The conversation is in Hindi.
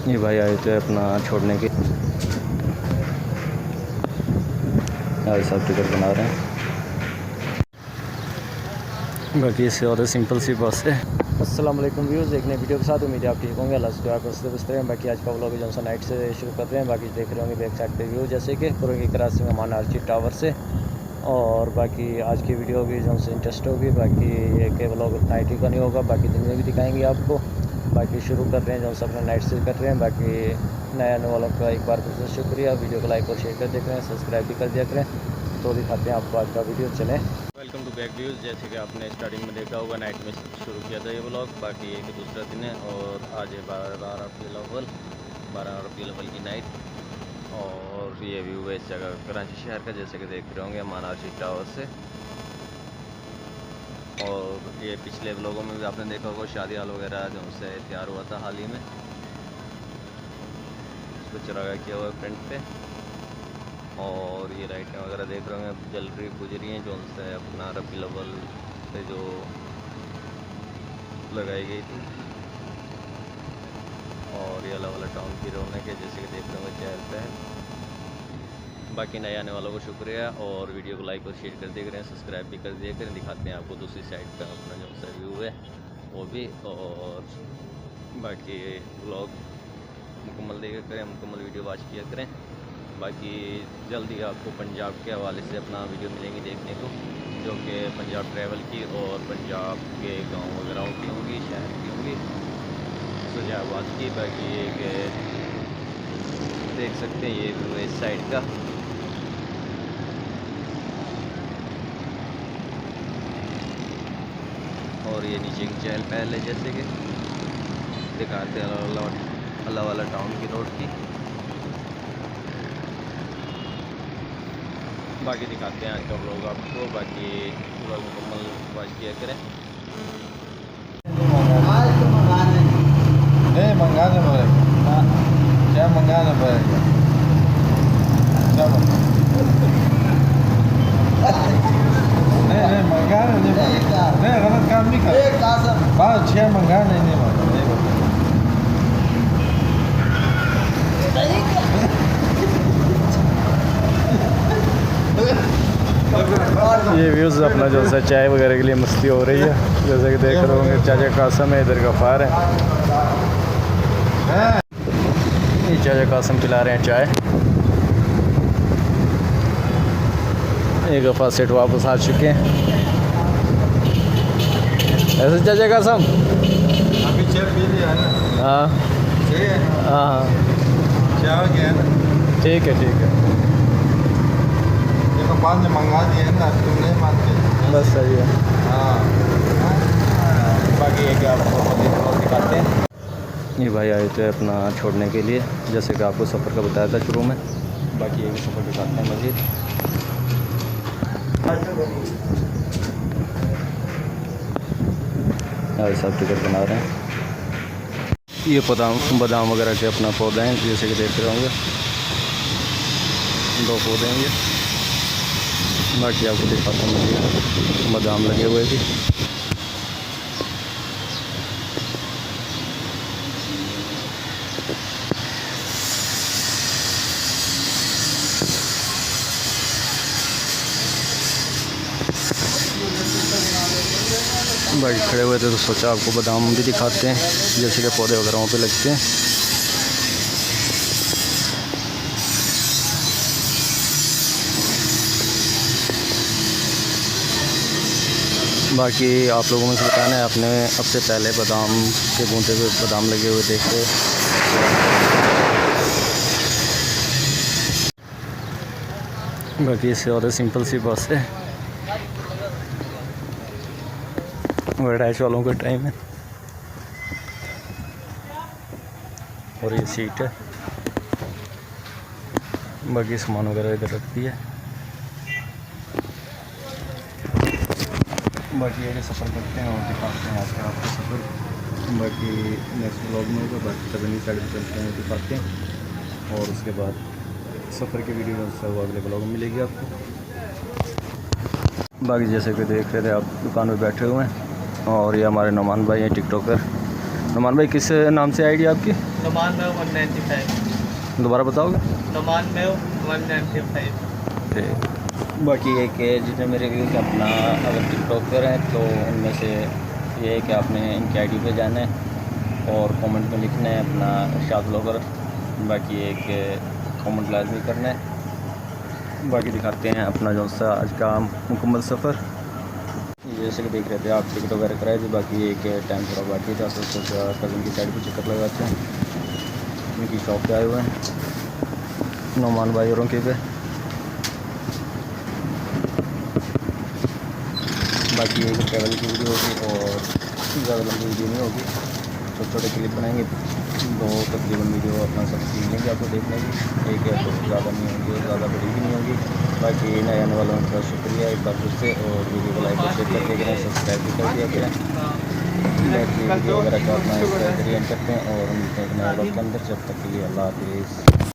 ये भाई आए थे अपना छोड़ने के, भाई साहब टिकट बना रहे हैं। बाकी इससे और सिंपल सी बस है। अस्सलाम वालेकुम व्यूज़, एक नई वीडियो के साथ उम्मीद है आप ठीक होंगे। अल्लाह से दुआ करते बसते हैं। बाकी आज का व्लॉग जो नाइट से शुरू कर रहे हैं। बाकी देख रहे होंगे बैक साइड पे व्यू, जैसे कि कुरंगी कराची में माना अर्ची टावर से। और बाकी आज की वीडियो भी जो से इंटरेस्ट होगी। बाकी ये के व्लॉग नाइट ही का नहीं होगा, बाकी दिन में भी दिखाएंगे आपको। बाकी शुरू कर रहे हैं जो सब अपना नाइट से कर रहे हैं। बाकी नए आने वालों का एक बार फिर से शुक्रिया। वीडियो को लाइक और शेयर कर देख रहे हैं, सब्सक्राइब भी कर दिया करें। तो दिखाते हैं आपको आज का वीडियो, चलें। Welcome to back views. जैसे कि आपने स्टार्टिंग में देखा होगा, नाइट में शुरू किया था ये व्लॉग। बाकी एक दूसरा दिन है और आज है 12 रबीउल अव्वल की नाइट। और ये व्यू है इस जगह कराची शहर का, जैसे कि देख रहे होंगे माना अर्ची टावर से। और ये पिछले व्लॉगों में भी आपने देखा होगा शादी हाल वगैरह जो उनसे तैयार हुआ था हाल ही में, उसको चरागा किया हुआ है फ्रंट पे। और ये लाइटें वगैरह देख रहे होंगे जल रही बुझ रही हैं, जो उनसे अपना रबीउल अव्वल पे जो लगाई गई थी। और ये अलावाला टाउन की रौनक है, जैसे कि देख रहे होंगे चहल पहल। बाकी नए आने वालों को शुक्रिया और वीडियो को लाइक और शेयर कर दिया करें, सब्सक्राइब भी कर दिया करें। दिखाते हैं आपको दूसरी साइड का अपना जो सा व्यू है वो भी। और बाकी व्लॉग मुकम्मल देखा करें, मुकम्मल वीडियो वॉच किया करें। बाकी जल्दी आपको पंजाब के हवाले से अपना वीडियो मिलेंगी देखने को, जो कि पंजाब ट्रैवल की और पंजाब के गांव वगैरह की होंगी, शहर की होंगी, सुजाबाद की। बाकी ये देख सकते हैं ये व्यू इस साइड का। और ये नीचे की चहल पहल है, जैसे कि दिखाते हैं अल्लाह वाला टाउन की रोड की। बाकी दिखाते हैं आज का व्लॉग आपको। बाकी व्लॉग मुकम्मल वॉच किया करें। नहीं मंगाना पड़ेगा, क्या मंगाना पड़ेगा? नहीं मंगाना नहीं, गलत काम नहीं कर। 5-6 मंगाना नहीं ये व्यूज़ अपना जो सा चाय वगैरह के लिए मस्ती हो रही है, जैसे कि देख रहे होंगे चाचा कासम है, इधर गफ़ार है। ये चाचा कासम पिला रहे हैं चाय। एक गफ़ार सेठ वापस आ चुके हैं। ऐसे चाचा कासम अभी चाय पी लिया है ना? हाँ हाँ क्या हो गया ना? ठीक है ठीक है, ये तो बाद में मंगा दिए ना, तुम नहीं मानते। बस सही है। हाँ बाकी ये क्या आपको दिखाते हैं। ये भाई आए थे अपना छोड़ने के लिए, जैसे कि आपको सफ़र का बताया था शुरू में। बाकी ये भी सफ़र दिखाते हैं मज़ीद। भाई साहब टिकट बना रहे हैं। ये बादाम वगैरह के अपना पौधे हैं, जैसे कि देख रहे होंगे 2 पौधे हैं ये। बाकी आपको दिखाता हूँ बादाम लगे हुए भी। बाकी खड़े हुए थे तो सोचा आपको बादाम भी दिखाते हैं, जैसे कि पौधे वगैरह पे लगते हैं। बाकी आप लोगों में से बताना है आपने अब से पहले बादाम के बूंदे हुए बादाम लगे हुए देखे। बाकी इससे और सिंपल सी बस है, रैश वालों का टाइम है। और ये सीट है, बाकी सामान वगैरह इधर रखती है। बाकी ये सफ़र करते हैं और दिखाते हैं आज का आपको सफ़र। बाकी नेक्स्ट व्लॉग में होगा। बाकी तभी साइड में चलते हैं, दिखाते हैं। और उसके बाद सफ़र की वीडियो सब अगले व्लॉग में मिलेगी आपको। बाकी जैसे कि देख रहे थे आप, दुकान पे बैठे हुए हैं। और ये हमारे नुमान भाई हैं टिकटॉकर। नुमान भाई किस नाम से आईडी आपकी? नमान में 195, दोबारा बताओगे? नमान में 195। ठीक। बाकी एक जितने मेरे व्यूज़ अपना अगर टिकटॉकर हैं तो उनमें से ये है कि आपने इनकी आईडी पे जाना है और कमेंट में लिखना है अपना इरशाद ब्लॉगर। बाकी एक कमेंट लाजमी करना है। बाकी दिखाते हैं अपना जो सा आज का मुकम्मल सफ़र। जैसे कि देख रहे थे आप टिकट वगैरह कराए थे। बाकी एक टाइम थोड़ा बाकी था, सोचा कज़न की साइड पे चक्कर लगाते हैं। उनकी शॉप पे आए हुए हैं नौमान भाई औरों के पे। बाकी एक ट्रैवल की वीडियो होगी और ज़्यादा लंबी वीडियो नहीं होगी, छोटे छोटे क्लिप बनाएंगे। दो तकरीबन वीडियो अपना सब मिलेंगे आपको देखने की। एक है तो ज़्यादा नहीं होगी और ज़्यादा बड़ी भी नहीं होगी। बाकी नए आने वालों का शुक्रिया एक बार फिर से, और वीडियो को लाइक और शेयर करके करें, सब्सक्राइब भी कर दिया करें। बाकी वीडियो वगैरह का अपना इसका करते हैं और मिलते हैं एक नए वक्त के अंदर। जब तक के लिए अल्लाह हाफिज़।